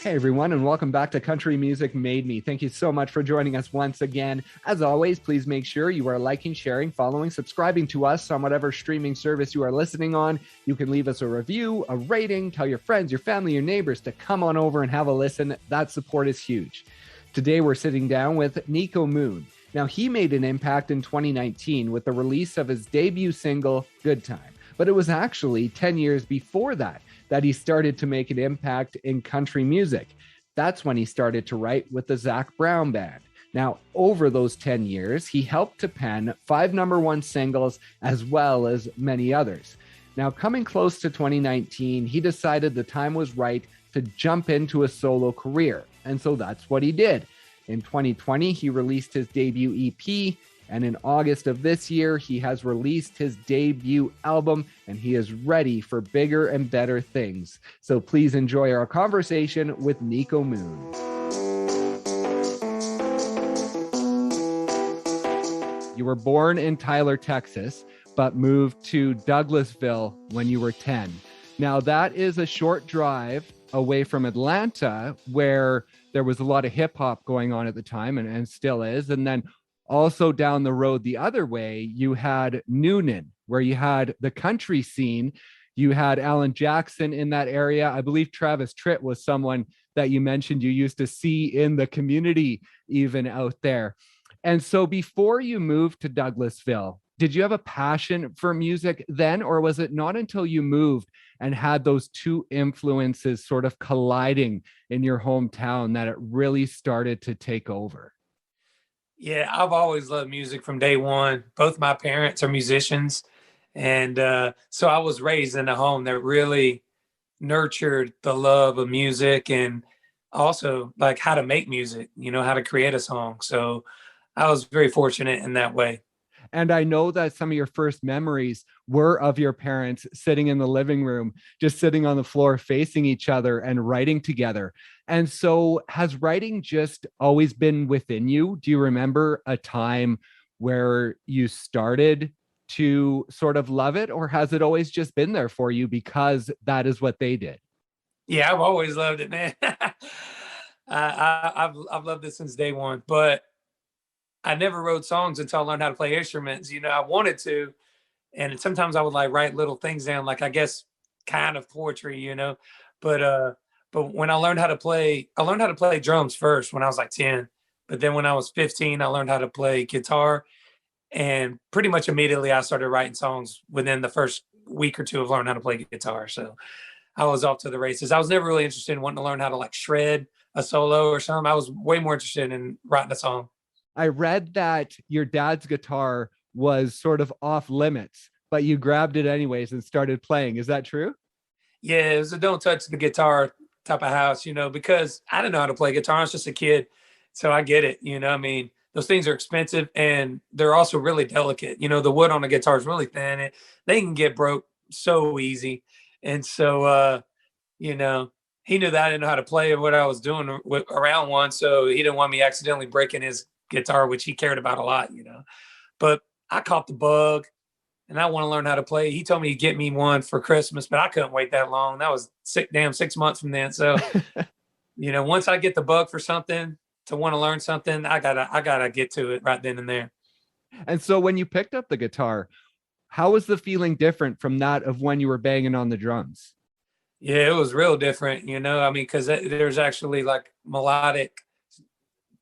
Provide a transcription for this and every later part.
Hey everyone, and welcome back to Country Music Made Me. Thank you so much for joining us once again. As always, please make sure you are liking, sharing, following, subscribing to us on whatever streaming service you are listening on. You can leave us a review, a rating, tell your friends, your family, your neighbors to come on over and have a listen. That support is huge. Today we're sitting down with Niko Moon. Now, he made an impact in 2019 with the release of his debut single, Good Time. But it was actually 10 years before that he started to make an impact in country music. That's when he started to write with the Zac Brown Band. Now, over those 10 years, he helped to pen 5 number-one singles as well as many others. Now, coming close to 2019, he decided the time was right to jump into a solo career. And so that's what he did. In 2020, he released his debut EP. And in August of this year, he has released his debut album, and he is ready for bigger and better things. So please enjoy our conversation with Niko Moon. You were born in Tyler, Texas, but moved to Douglasville when you were 10. Now, that is a short drive away from Atlanta, where there was a lot of hip hop going on at the time, and still is. And then also down the road the other way, you had Noonan, where you had the country scene. You had Alan Jackson in that area. I believe Travis Tritt was someone that you mentioned you used to see in the community even out there. And so before you moved to Douglasville, did you have a passion for music then, or was it not until you moved and had those two influences sort of colliding in your hometown that it really started to take over? Yeah, I've always loved music from day one. Both my parents are musicians. And so I was raised in a home that really nurtured the love of music and also like how to make music, how to create a song. So I was very fortunate in that way. And I know that some of your first memories were of your parents sitting in the living room, just sitting on the floor, facing each other and writing together. And so has writing just always been within you? Do you remember a time where you started to sort of love it, or has it always just been there for you because that is what they did? Yeah, I've always loved it, man. I've loved it since day one, but I never wrote songs until I learned how to play instruments. I wanted to, and sometimes I would like write little things down, like I guess kind of poetry, but when I learned how to play, I learned how to play drums first when I was like 10. But then when I was 15, I learned how to play guitar, and pretty much immediately I started writing songs within the first week or two of learning how to play guitar. So I was off to the races. I was never really interested in wanting to learn how to like shred a solo or something. I was way more interested in writing a song. I read that your dad's guitar was sort of off limits, but you grabbed it anyways and started playing. Is that true? Yeah, it was a don't touch the guitar type of house, because I didn't know how to play guitar. I was just a kid. So I get it. Those things are expensive and they're also really delicate. The wood on the guitar is really thin. They can get broke so easy. And so, he knew that I didn't know how to play what I was doing around one. So he didn't want me accidentally breaking his guitar, which he cared about a lot, but I caught the bug and I want to learn how to play. He told me he'd get me one for Christmas, but I couldn't wait that long. That was 6 months from then. So, once I get the bug for something to want to learn something, I gotta get to it right then and there. And so when you picked up the guitar, how was the feeling different from that of when you were banging on the drums? Yeah, it was real different, because there's actually like melodic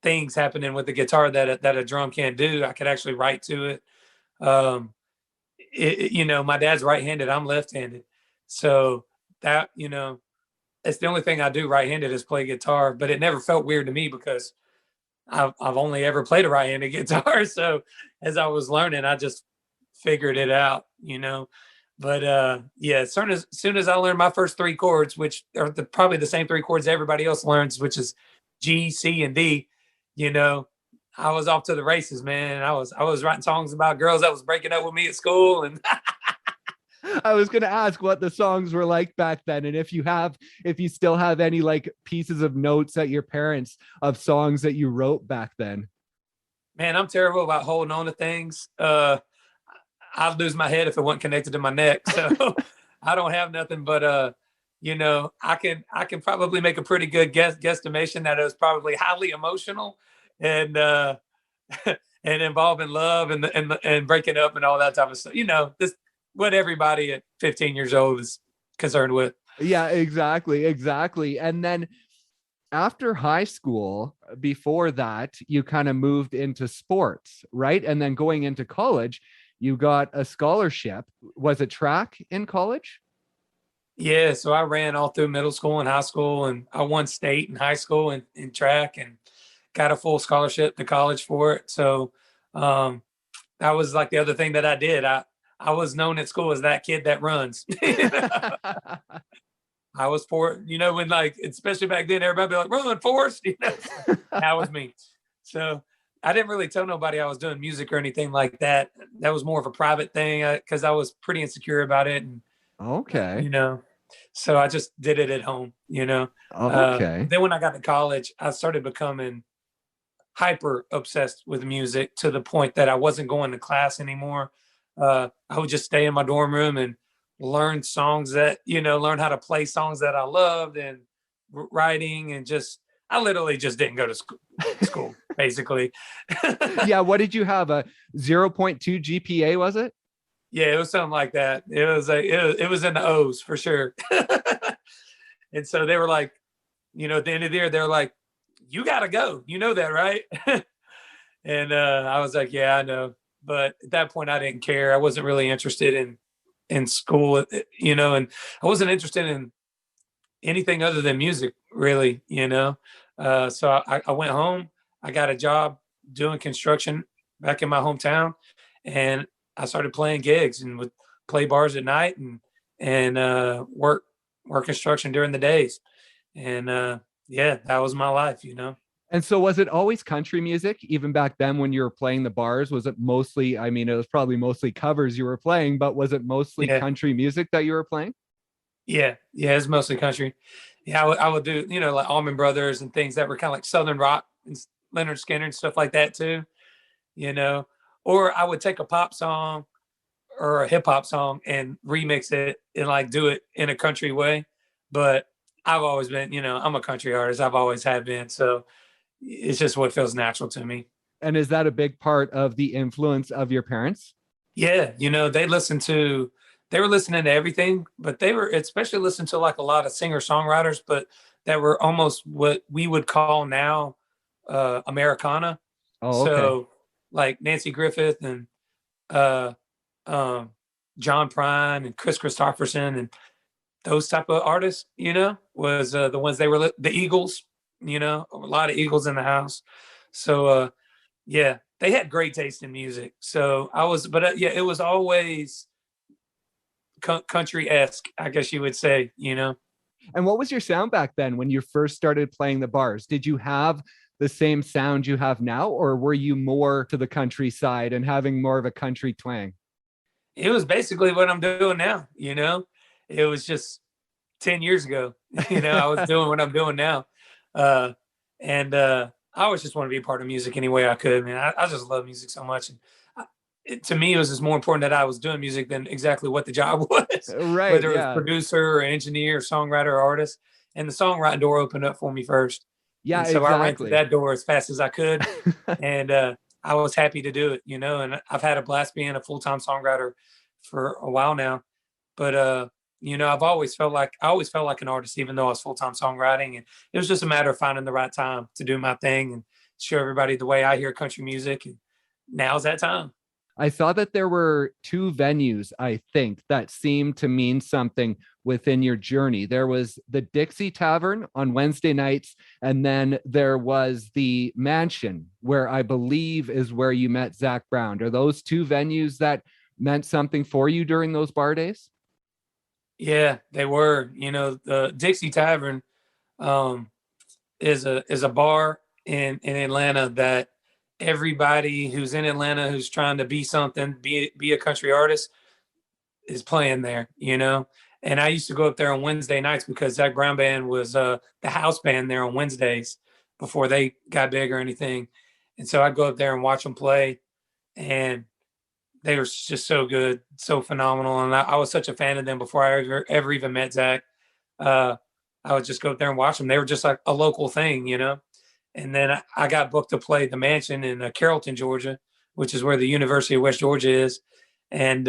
things happening with the guitar that a drum can't do. I could actually write to it. My dad's right-handed, I'm left-handed. So that, it's the only thing I do right-handed is play guitar, but it never felt weird to me because I've only ever played a right-handed guitar. So as I was learning, I just figured it out, But yeah, as soon as I learned my first 3 chords, which are probably the same 3 chords everybody else learns, which is G, C, and D, I was off to the races, man. I was writing songs about girls that was breaking up with me at school, and I was going to ask what the songs were like back then, and if you still have any like pieces of notes at your parents of songs that you wrote back then. Man, I'm terrible about holding on to things. I'd lose my head if it wasn't connected to my neck. So I don't have nothing but I can probably make a pretty good guesstimation that it was probably highly emotional and and involving love and breaking up and all that type of stuff. This what everybody at 15 years old is concerned with. Yeah, exactly. Exactly. And then after high school, before that, you kind of moved into sports, right? And then going into college, you got a scholarship. Was it track in college? Yeah, so I ran all through middle school and high school, and I won state in high school in track, and got a full scholarship to college for it. So um, that was like the other thing that I did. I was known at school as that kid that runs. I was when like, especially back then, everybody be like, run, Forrest, that was me. So I didn't really tell nobody I was doing music or anything like that. That was more of a private thing because I was pretty insecure about it. And, Okay. so I just did it at home. Okay. Then when I got to college, I started becoming hyper obsessed with music to the point that I wasn't going to class anymore. I would just stay in my dorm room and learn songs learn how to play songs that I loved and writing and I literally just didn't go to school basically. Yeah. What did you have? A 0.2 GPA, was it? Yeah, it was something like that. It was in the O's for sure. And so they were like, at the end of the year, they're like, you got to go. You know that, right? And I was like, yeah, I know. But at that point, I didn't care. I wasn't really interested in school, and I wasn't interested in anything other than music, really. So I went home. I got a job doing construction back in my hometown, and I started playing gigs and would play bars at night and work construction during the days. And yeah, that was my life. And so was it always country music, even back then when you were playing the bars? Was it mostly, I mean, it was probably mostly covers you were playing, but was it mostly Yeah, country music that you were playing? yeah, it's mostly country. Yeah, I would do like Allman Brothers and things that were kind of like Southern rock and Leonard Skinner and stuff like that too. You know, or I would take a pop song or a hip hop song and remix it and like do it in a country way. But I've always been, I'm a country artist. I've always have been. So it's just what feels natural to me. And is that a big part of the influence of your parents? Yeah, they were listening to everything, but they were especially listening to like a lot of singer songwriters, but that were almost what we would call now Americana. Oh, okay. So like Nancy Griffith and uh, um, John Prine and Chris Christopherson and those type of artists, was the ones the Eagles, a lot of Eagles in the house. So yeah, they had great taste in music. So but yeah, it was always country esque, I guess you would say. And what was your sound back then when you first started playing the bars? Did you have the same sound you have now, or were you more to the countryside and having more of a country twang? It was basically what I'm doing now. It was just 10 years ago, I was doing what I'm doing now. And I always just want to be a part of music any way I could, man. I just love music so much. And to me, it was just more important that I was doing music than exactly what the job was, Right. whether it was Yeah. producer or engineer, or songwriter, or artist. And the songwriting door opened up for me first. Yeah, And so I ran through exactly. that door as fast as I could. And I was happy to do it. And I've had a blast being a full-time songwriter for a while now. But I always felt like an artist, even though I was full-time songwriting. And it was just a matter of finding the right time to do my thing and show everybody the way I hear country music. And now's that time. I saw that there were two venues, I think, that seemed to mean something within your journey. There was the Dixie Tavern on Wednesday nights, and then there was the Mansion, where I believe is where you met Zac Brown. Are those two venues that meant something for you during those bar days? Yeah, they were. The Dixie Tavern um, is a bar in Atlanta that everybody who's in Atlanta who's trying to be something, be a country artist, is playing there. And I used to go up there on Wednesday nights because Zac Brown Band was the house band there on Wednesdays before they got big or anything. And so I'd go up there and watch them play, and they were just so good, so phenomenal. And I was such a fan of them before I ever even met Zac. uh, I would just go up there and watch them. They were just like a local thing, you know. And then I got booked to play the Mansion in Carrollton, Georgia, which is where the University of West Georgia is. And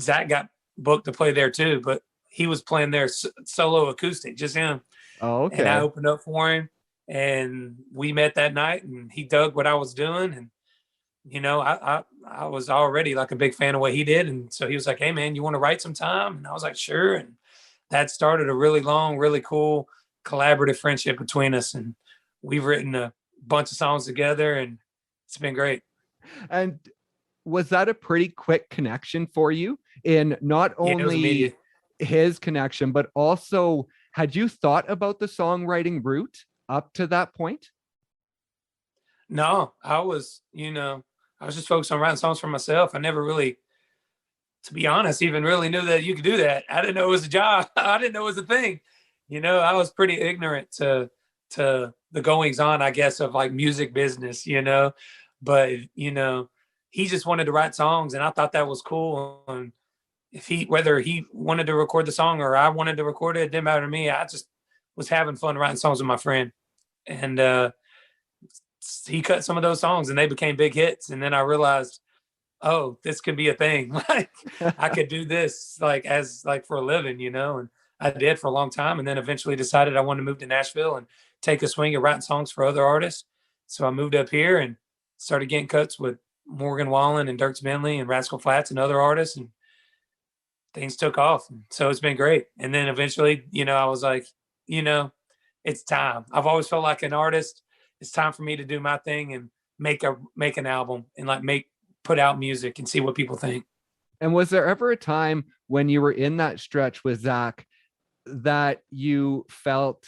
Zac got booked to play there too, but he was playing there solo acoustic, just him. Oh, And I okay. opened up for him, and we met that night, and he dug what I was doing. And you know, I was already like a big fan of what he did, and so he was like, "Hey, man, you want to write some time?" And I was like, "Sure." And that started a really long, really cool collaborative friendship between us, and we've written a bunch of songs together, and it's been great. And was that a pretty quick connection for you in not Yeah, it was only immediate. his connection, but also had you thought about the songwriting route up to that point? No, I was, I was just focused on writing songs for myself. I never really, to be honest, even really knew that you could do that. I didn't know it was a job. I didn't know it was a thing. I was pretty ignorant to the goings on, I guess, of like music business, but he just wanted to write songs, and I thought that was cool. And if whether he wanted to record the song or I wanted to record it, it didn't matter to me. I just was having fun writing songs with my friend. And he cut some of those songs and they became big hits. And then I realized, oh, this could be a thing. Like I could do this like for a living, and I did for a long time. And then eventually decided I wanted to move to Nashville and take a swing at writing songs for other artists. So I moved up here and started getting cuts with Morgan Wallen and Dierks Bentley and Rascal Flatts and other artists, and things took off. So it's been great. And then eventually, I was like, you know, it's time. I've always felt like an artist. It's time for me to do my thing and make an album and like put out music and see what people think. And was there ever a time when you were in that stretch with Zac that you felt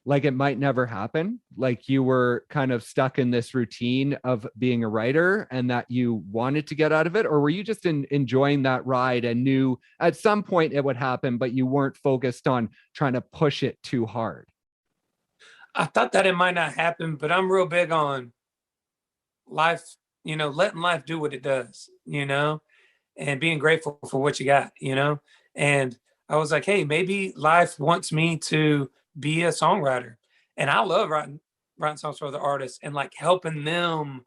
like it might never happen? Like you were kind of stuck in this routine of being a writer and that you wanted to get out of it? Or were you just enjoying that ride and knew at some point it would happen, but you weren't focused on trying to push it too hard? I thought that it might not happen, but I'm real big on life, letting life do what it does, and being grateful for what you got, And I was like, hey, maybe life wants me to be a songwriter. And I love writing songs for other artists and like helping them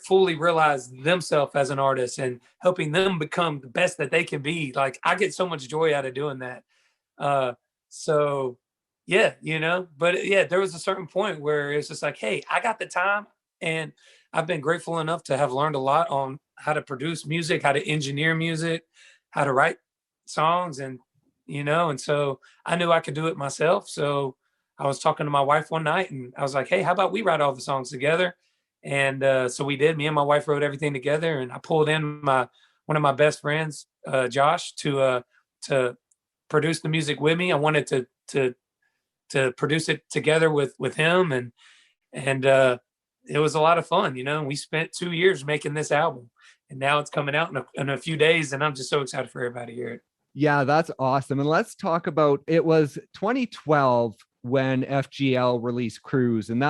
fully realize themselves as an artist and helping them become the best that they can be. Like I get so much joy out of doing that. Uh, so yeah, but yeah, there was a certain point where it's just like, hey, I got the time, and I've been grateful enough to have learned a lot on how to produce music, how to engineer music, how to write songs, and so I knew I could do it myself. So I was talking to my wife one night, and I was like, hey, how about we write all the songs together? And so we did. Me and my wife wrote everything together, and I pulled in one of my best friends, Josh, to produce the music with me. I wanted to produce it together with him, and it was a lot of fun. We spent 2 years making this album, and now it's coming out in a few days, and I'm just so excited for everybody to hear it. Yeah, that's awesome. And let's talk about, it was 2012 when FGL released Cruise, and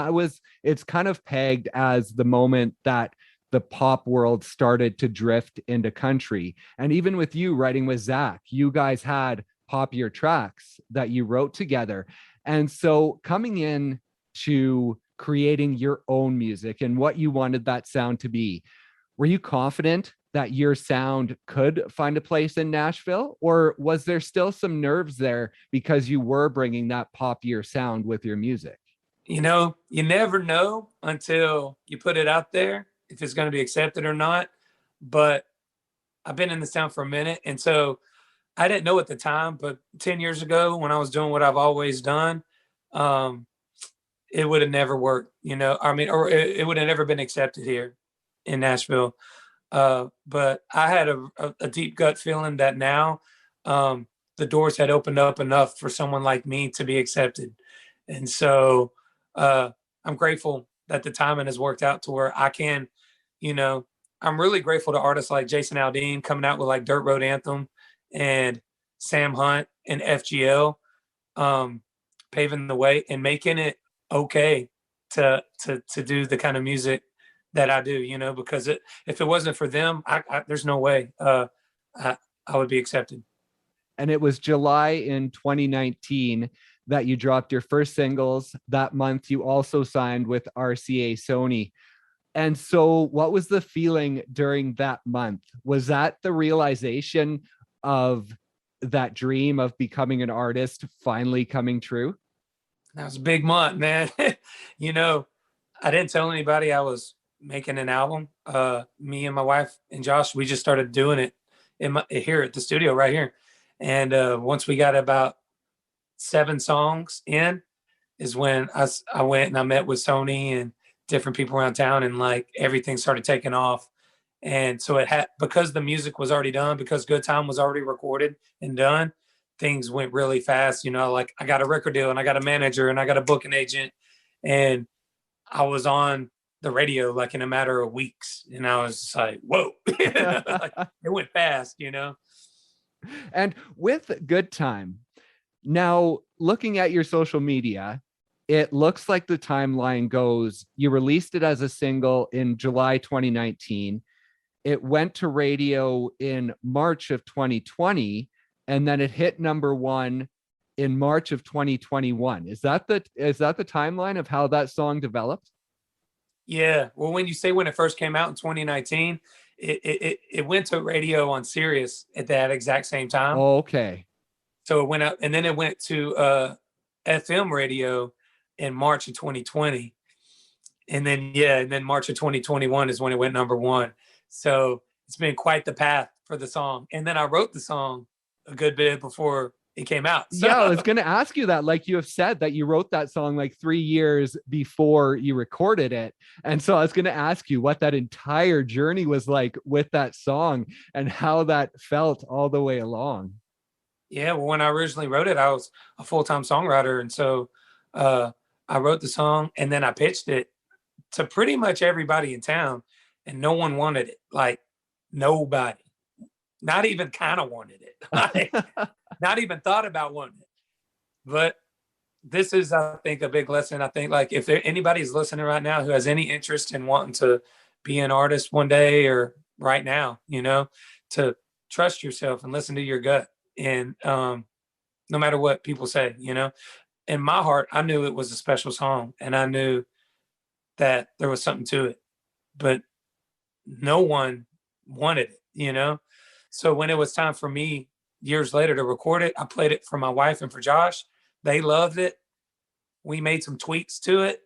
it's kind of pegged as the moment that the pop world started to drift into country. And even with you writing with Zac, you guys had popular tracks that you wrote together. And so coming in to creating your own music and what you wanted that sound to be, were you confident that your sound could find a place in Nashville? Or was there still some nerves there because you were bringing that poppier sound with your music? You never know until you put it out there if it's going to be accepted or not. But I've been in this town for a minute, and so I didn't know at the time, but 10 years ago when I was doing what I've always done, um, it would have never worked, I mean, or it would have never been accepted here in Nashville. But I had a deep gut feeling that now the doors had opened up enough for someone like me to be accepted. And so I'm grateful that the timing has worked out to where I can, you know, I'm really grateful to artists like Jason Aldean coming out with like Dirt Road Anthem and Sam Hunt and FGL, paving the way and making it okay to do the kind of music that I do, because if it wasn't for them, there's no way I would be accepted. And it was July in 2019 that you dropped your first singles. That month, you also signed with RCA Sony. And so, what was the feeling during that month? Was that the realization of that dream of becoming an artist finally coming true? That was a big month, man. You know, I didn't tell anybody I was making an album. Me and my wife and Josh, we just started doing it here at the studio right here. And once we got about 7 songs in, is when I went and I met with Sony and different people around town, and like everything started taking off. And so it had, because the music was already done, because Good Time was already recorded and done, things went really fast. You know, like I got a record deal and I got a manager and I got a booking agent, and I was on the radio like in a matter of weeks. And I was just like, whoa, like, it went fast, you know? And with Good Time, now looking at your social media, it looks like the timeline goes, you released it as a single in July 2019. It went to radio in March of 2020, and then it hit number one in March of 2021. Is that the timeline of how that song developed? Yeah. Well, when you say when it first came out in 2019, it went to radio on Sirius at that exact same time. Oh, okay. So it went up, and then it went to FM radio in March of 2020. And then March of 2021 is when it went number one. So it's been quite the path for the song. And then I wrote the song a good bit before it came out. So. Yeah, I was going to ask you that. Like you have said that you wrote that song like 3 years before you recorded it. And so I was going to ask you what that entire journey was like with that song and how that felt all the way along. Yeah, well, when I originally wrote it, I was a full-time songwriter. And so I wrote the song and then I pitched it to pretty much everybody in town, and no one wanted it. Like nobody, not even kind of wanted it. Like, not even thought about wanting it. But this is, I think, a big lesson. I think, like, if anybody's listening right now who has any interest in wanting to be an artist one day or right now, you know, to trust yourself and listen to your gut. And no matter what people say, you know, in my heart, I knew it was a special song, and I knew that there was something to it, but no one wanted it, you know? So when it was time for me years later to record it, I played it for my wife and for Josh. They loved it. We made some tweaks to it,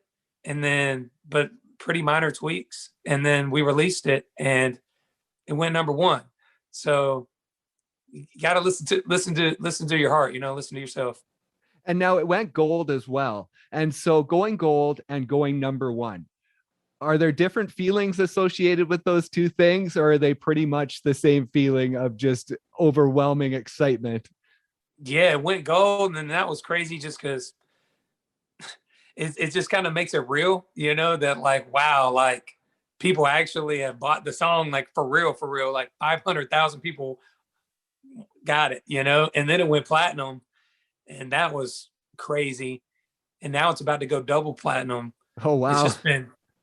and then, but pretty minor tweaks. And then we released it and it went number one. So you got to listen to your heart, you know, listen to yourself. And now it went gold as well. And so going gold and going number one, are there different feelings associated with those two things, or are they pretty much the same feeling of just overwhelming excitement? Yeah, it went gold, and that was crazy just because it just kind of makes it real, you know, that like, wow, like people actually have bought the song, like for real, like 500,000 people got it, you know, and then it went platinum, and that was crazy. And now it's about to go double platinum. Oh, wow.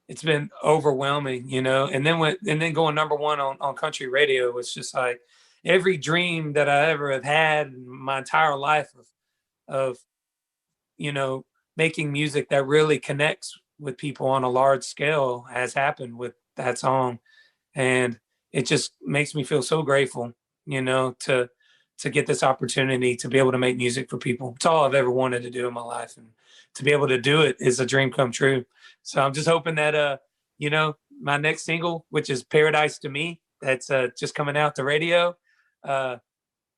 It's been overwhelming, you know, and then going number one on country radio was just like every dream that I ever have had in my entire life of, you know, making music that really connects with people on a large scale has happened with that song. And it just makes me feel so grateful, you know, to get this opportunity to be able to make music for people. It's all I've ever wanted to do in my life. And to be able to do it is a dream come true. So I'm just hoping that, you know, my next single, which is Paradise to Me, that's just coming out the radio, that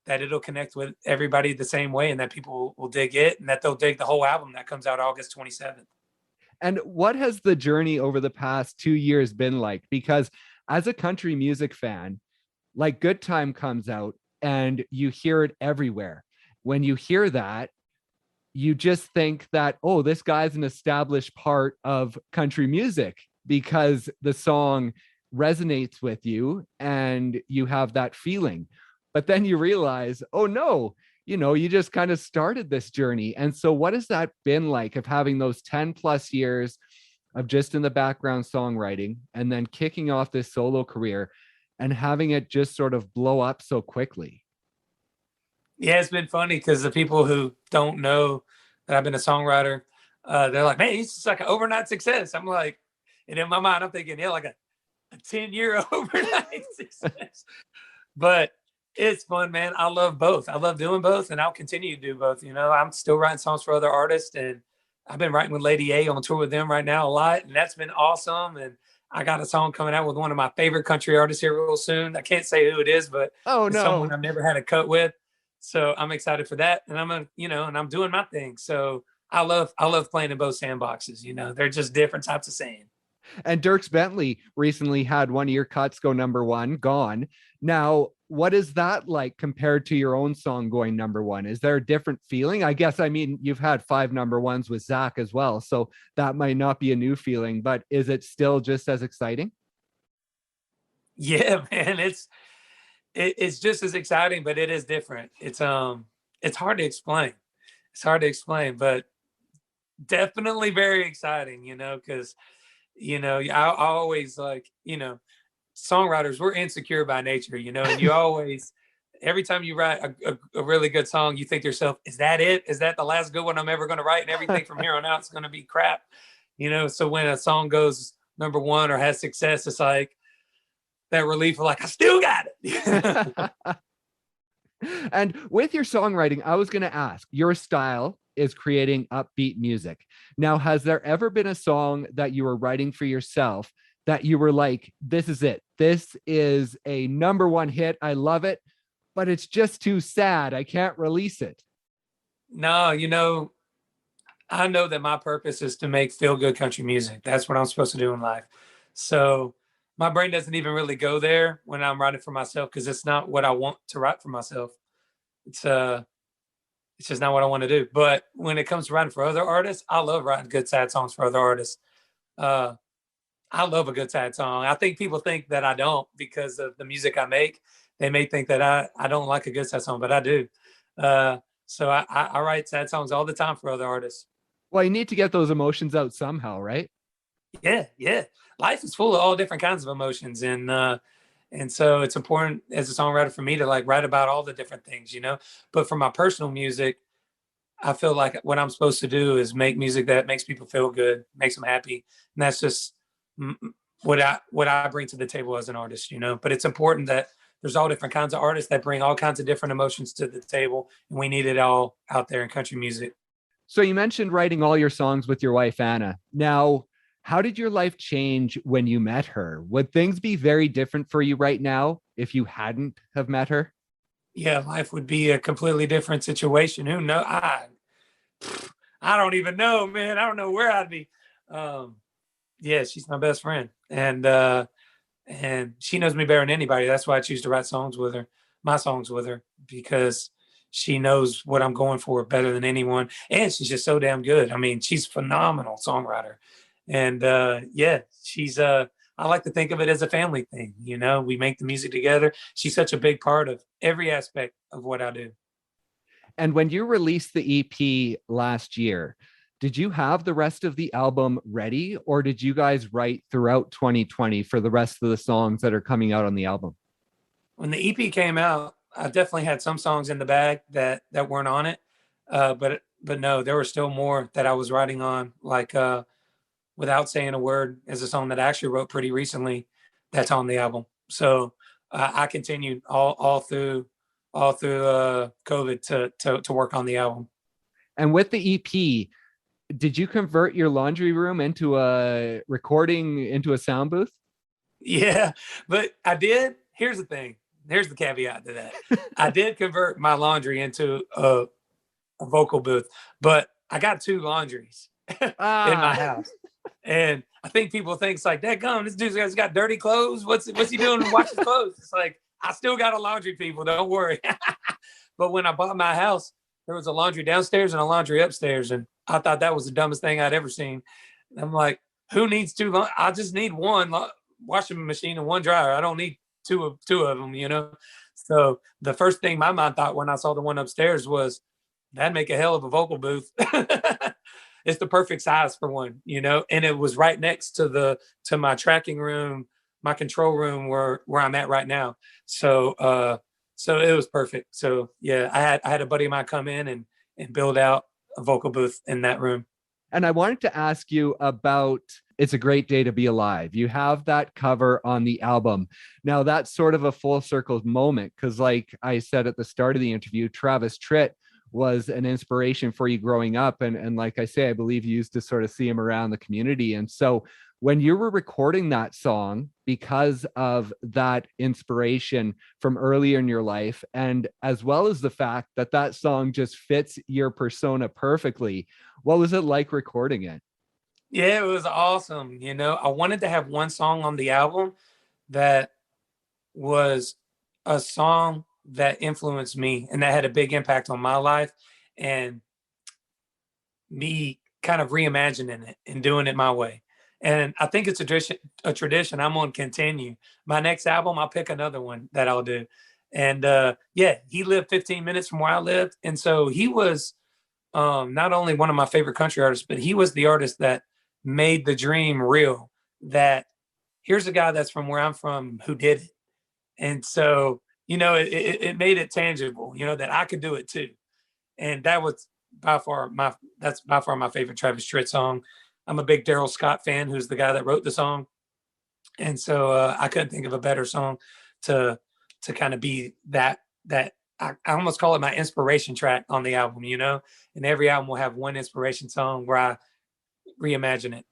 it'll connect with everybody the same way, and that people will dig it, and that they'll dig the whole album that comes out August 27th. And what has the journey over the past 2 years been like? Because as a country music fan, like Good Time comes out and you hear it everywhere. When you hear that, you just think that, oh, this guy's an established part of country music because the song resonates with you and you have that feeling. But then you realize, oh no, you know, you just kind of started this journey. And so what has that been like of having those 10 plus years of just in the background songwriting and then kicking off this solo career and having it just sort of blow up so quickly? Yeah, it's been funny because the people who don't know that I've been a songwriter, they're like, man, he's just like an overnight success. I'm like, and in my mind, I'm thinking, yeah, like a 10-year overnight success. But it's fun, man. I love both. I love doing both, and I'll continue to do both. You know, I'm still writing songs for other artists, and I've been writing with Lady A on tour with them right now a lot, and that's been awesome. And I got a song coming out with one of my favorite country artists here real soon. I can't say who it is, but Oh it's someone no. I've never had a cut with. So I'm excited for that. And and I'm doing my thing. So I love playing in both sandboxes. You know, they're just different types of sand. And Dirks Bentley recently had one of your cuts go number one, Gone. Now, what is that like compared to your own song going number one? Is there a different feeling? I guess, I mean, you've had 5 number ones with Zac as well, so that might not be a new feeling, but is it still just as exciting? Yeah, man. It's just as exciting, but it is different. It's hard to explain. It's hard to explain, but definitely very exciting, because I always like, songwriters, we're insecure by nature, and you always, every time you write a really good song, you think to yourself, is that it? Is that the last good one I'm ever going to write? And everything from here on out is going to be crap, So when a song goes number one or has success, it's like that relief of like, I still got it. And with your songwriting, I was going to ask, your style is creating upbeat music. Now, has there ever been a song that you were writing for yourself that you were like, this is it? This is a number one hit. I love it, but it's just too sad. I can't release it. No, I know that my purpose is to make feel good country music. That's what I'm supposed to do in life. So my brain doesn't even really go there when I'm writing for myself because it's not what I want to write for myself. It's it's just not what I want to do. But when it comes to writing for other artists, I love writing good sad songs for other artists. Uh, I love a good sad song. I think people think that I don't because of the music I make. They may think that I don't like a good sad song, but I do. So I write sad songs all the time for other artists. Well, you need to get those emotions out somehow, right? Yeah, yeah. Life is full of all different kinds of emotions, and so it's important as a songwriter for me to like write about all the different things. But for my personal music, I feel like what I'm supposed to do is make music that makes people feel good, makes them happy, and that's just what I bring to the table as an artist. But it's important that there's all different kinds of artists that bring all kinds of different emotions to the table, and we need it all out there in country music. So you mentioned writing all your songs with your wife, Anna. Now, how did your life change when you met her? Would things be very different for you right now if you hadn't have met her? Yeah, life would be a completely different situation. Who know? I don't even know, man. I don't know where I'd be. Um, yeah, she's my best friend, and she knows me better than anybody. That's why I choose to write songs with her, my songs with her, because she knows what I'm going for better than anyone, and she's just so damn good. I mean, she's a phenomenal songwriter, and yeah, she's. I like to think of it as a family thing. We make the music together. She's such a big part of every aspect of what I do. And when you released the EP last year, did you have the rest of the album ready, or did you guys write throughout 2020 for the rest of the songs that are coming out on the album? When the EP came out, I definitely had some songs in the bag that weren't on it, but no, there were still more that I was writing on. Like "Without Saying a Word" is a song that I actually wrote pretty recently. That's on the album. So I continued all through COVID to work on the album. And with the EP, did you convert your laundry room into a recording, into a sound booth? Yeah, but I did. Here's the thing. Here's the caveat to that. I did convert my laundry into a vocal booth, but I got 2 laundries in my Ah, house. And I think people think it's like, that gum, this dude's got dirty clothes. What's he doing to wash his clothes? It's like, I still got a laundry, people. Don't worry. But when I bought my house, there was a laundry downstairs and a laundry upstairs. And I thought that was the dumbest thing I'd ever seen. And I'm like, who needs 2? I just need one washing machine and one dryer. I don't need two of them. So the first thing my mind thought when I saw the one upstairs was, that'd make a hell of a vocal booth. It's the perfect size for one, and it was right next to my tracking room, my control room where I'm at right now. So So it was perfect. So yeah, I had a buddy of mine come in and build out a vocal booth in that room. And I wanted to ask you about It's a Great Day to Be Alive. You have that cover on the album. Now, that's sort of a full circle moment because, like I said at the start of the interview, Travis Tritt was an inspiration for you growing up. And like I say, I believe you used to sort of see him around the community. And so when you were recording that song, because of that inspiration from earlier in your life, and as well as the fact that that song just fits your persona perfectly, what was it like recording it? Yeah, it was awesome. I wanted to have one song on the album that was a song that influenced me and that had a big impact on my life, and me kind of reimagining it and doing it my way. And I think it's a tradition I'm going to continue. My next album, I'll pick another one that I'll do. And yeah, he lived 15 minutes from where I lived. And so he was not only one of my favorite country artists, but he was the artist that made the dream real, that here's a guy that's from where I'm from who did it. And so, it made it tangible, that I could do it too. And that's by far my favorite Travis Tritt song. I'm a big Daryl Scott fan, who's the guy that wrote the song. And so I couldn't think of a better song to kind of be that I almost call it my inspiration track on the album, and every album will have one inspiration song where I reimagine it.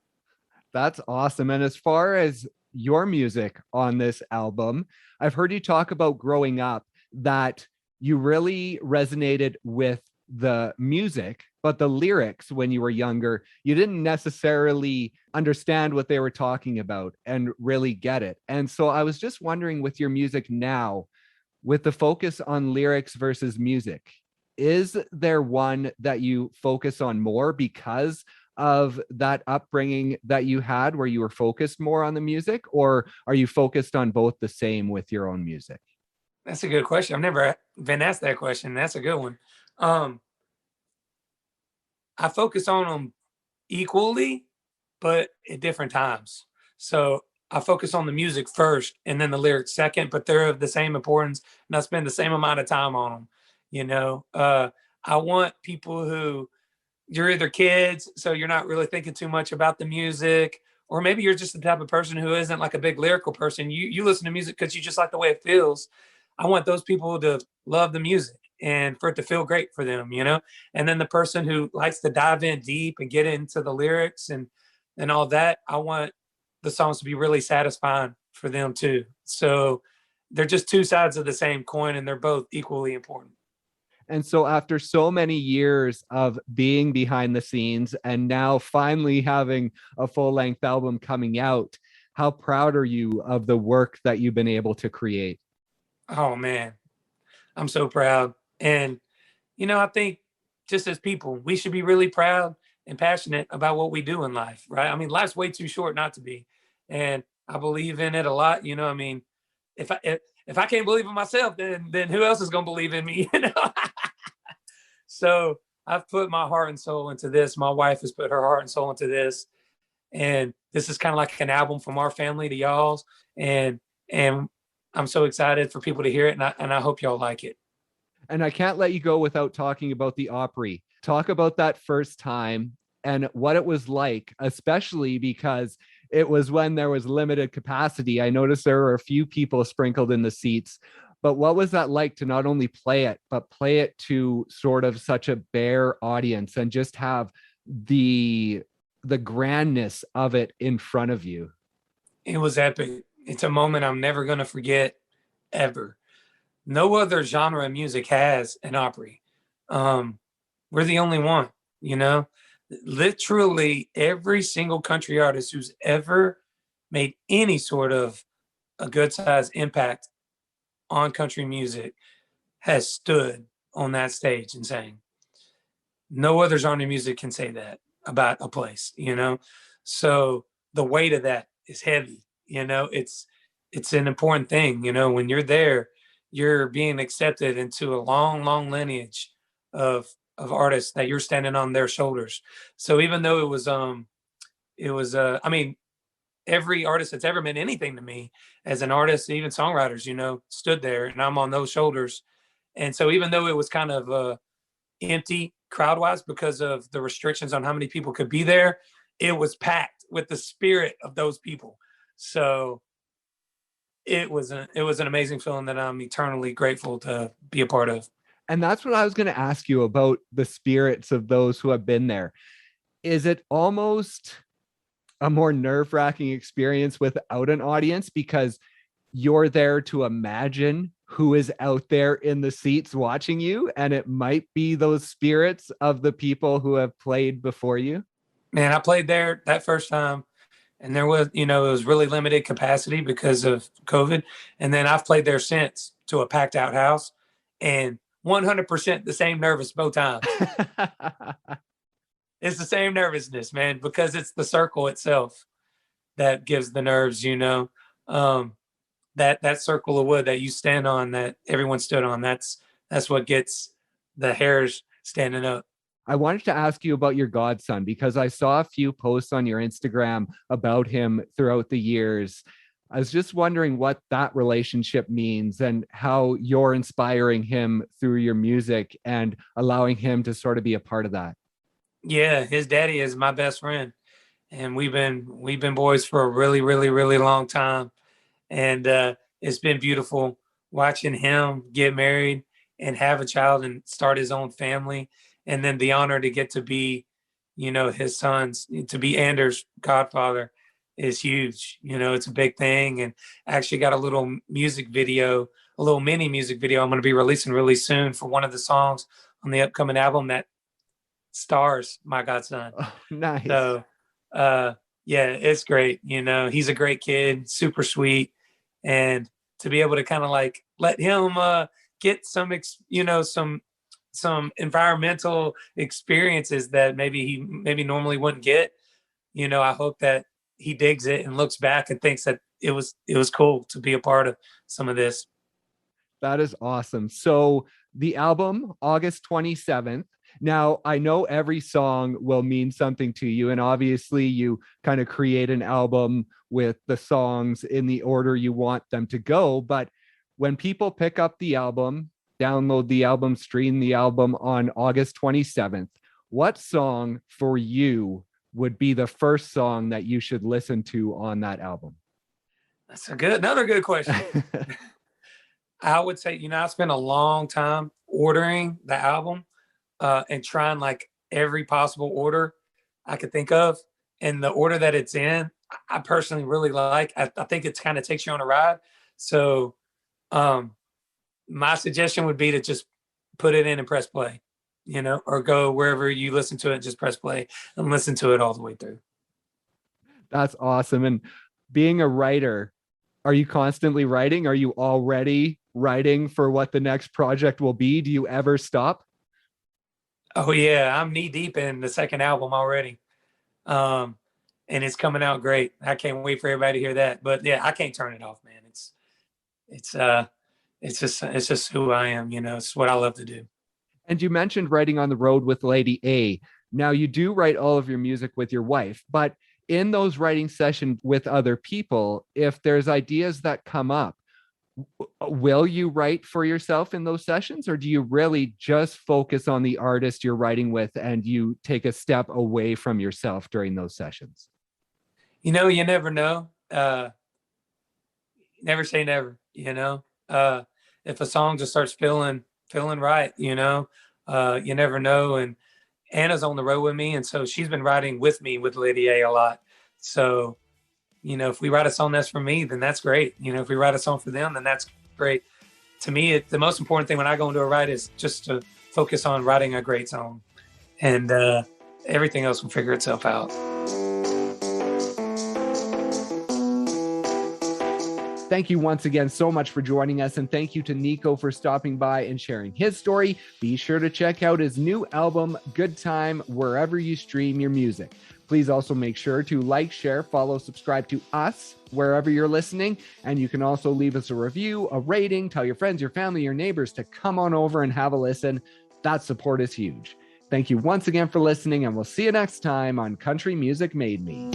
That's awesome. And as far as your music on this album, I've heard you talk about growing up that you really resonated with the music, but the lyrics when you were younger, you didn't necessarily understand what they were talking about and really get it. And so I was just wondering, with your music now, with the focus on lyrics versus music, is there one that you focus on more because of that upbringing that you had where you were focused more on the music, or are you focused on both the same with your own music? That's a good question. I've never been asked that question. That's a good one. Um, I focus on them equally, but at different times. So I focus on the music first and then the lyrics second, but they're of the same importance and I spend the same amount of time on them. I want people who, you're either kids, so you're not really thinking too much about the music, or maybe you're just the type of person who isn't like a big lyrical person. You listen to music because you just like the way it feels. I want those people to love the music and for it to feel great for them, And then the person who likes to dive in deep and get into the lyrics and all that, I want the songs to be really satisfying for them too. So they're just two sides of the same coin and they're both equally important. And so after so many years of being behind the scenes and now finally having a full-length album coming out, how proud are you of the work that you've been able to create? Oh man, I'm so proud. And, I think just as people, we should be really proud and passionate about what we do in life, right? I mean, life's way too short not to be. And I believe in it a lot. I mean, if I can't believe in myself, then who else is going to believe in me? So I've put my heart and soul into this. My wife has put her heart and soul into this. And this is kind of like an album from our family to y'all's. And I'm so excited for people to hear it. And I hope y'all like it. And I can't let you go without talking about the Opry. Talk about that first time and what it was like, especially because it was when there was limited capacity. I noticed there were a few people sprinkled in the seats, but what was that like to not only play it, but play it to sort of such a bare audience and just have the grandness of it in front of you? It was epic. It's a moment I'm never going to forget ever. No other genre of music has an Opry. We're the only one, literally every single country artist who's ever made any sort of a good sized impact on country music has stood on that stage and sang. No other genre of music can say that about a place, So the weight of that is heavy, it's an important thing, when you're there, you're being accepted into a long, long lineage of artists that you're standing on their shoulders. So even though I mean, every artist that's ever meant anything to me as an artist, even songwriters, you know, stood there, and I'm on those shoulders. And so even though it was kind of empty crowd wise because of the restrictions on how many people could be there, it was packed with the spirit of those people. So it was an amazing feeling that I'm eternally grateful to be a part of. And that's what I was going to ask you about, the spirits of those who have been there. Is it almost a more nerve-wracking experience without an audience because you're there to imagine who is out there in the seats watching you, and it might be those spirits of the people who have played before you? Man, I played there that first time, and there was, you know, it was really limited capacity because of COVID. And then I've played there since to a packed out house, and 100% the same nervous both times. It's the same nervousness, man, because it's the circle itself that gives the nerves, you know. That circle of wood that you stand on, that everyone stood on, that's what gets the hairs standing up. I wanted to ask you about your godson because I saw a few posts on your Instagram about him throughout the years. I was just wondering what that relationship means and how you're inspiring him through your music and allowing him to sort of be a part of that. Yeah, his daddy is my best friend, and we've been boys for a really, really, really long time. And it's been beautiful watching him get married and have a child and start his own family, and then the honor to get to be, you know, his son's, to be Anders' godfather is huge. You know, it's a big thing. And I actually got a little music video, a little mini music video I'm going to be releasing really soon for one of the songs on the upcoming album that stars my godson. Oh, nice. So yeah, it's great. You know, he's a great kid, super sweet. And to be able to kind of like let him get some, you know, some environmental experiences that maybe normally wouldn't get. You know, I hope that he digs it and looks back and thinks that it was cool to be a part of some of this. That is awesome. So the album, August 27th. Now, I know every song will mean something to you, and obviously you kind of create an album with the songs in the order you want them to go. But when people pick up the album, download the album, stream the album on August 27th, what song for you would be the first song that you should listen to on that album? That's another good question. I would say, you know, I spent a long time ordering the album and trying like every possible order I could think of. And the order that it's in, I personally really like. I think it kind of takes you on a ride. So my suggestion would be to just put it in and press play, you know, or go wherever you listen to it, just press play and listen to it all the way through. That's awesome. And being a writer, are you constantly writing? Are you already writing for what the next project will be? Do you ever stop? Oh yeah, I'm knee deep in the second album already. And it's coming out great. I can't wait for everybody to hear that. But yeah, I can't turn it off, man. It's just who I am, you know. It's what I love to do. And you mentioned writing on the road with Lady A. Now, you do write all of your music with your wife, but in those writing sessions with other people, if there's ideas that come up, will you write for yourself in those sessions, or do you really just focus on the artist you're writing with and you take a step away from yourself during those sessions? You know, you never know. Never say never, you know. If a song just starts feeling right, you know, you never know. And Anna's on the road with me, and so she's been writing with me with Lady A lot. So, you know, if we write a song that's for me, then that's great. You know, if we write a song for them, then that's great. To me, the most important thing when I go into a write is just to focus on writing a great song, and everything else will figure itself out. Thank you once again so much for joining us, and thank you to Niko for stopping by and sharing his story. Be sure to check out his new album, Good Time, wherever you stream your music. Please also make sure to like, share, follow, subscribe to us wherever you're listening, and you can also leave us a review, a rating, tell your friends, your family, your neighbors to come on over and have a listen. That support is huge. Thank you once again for listening, and we'll see you next time on Country Music Made Me.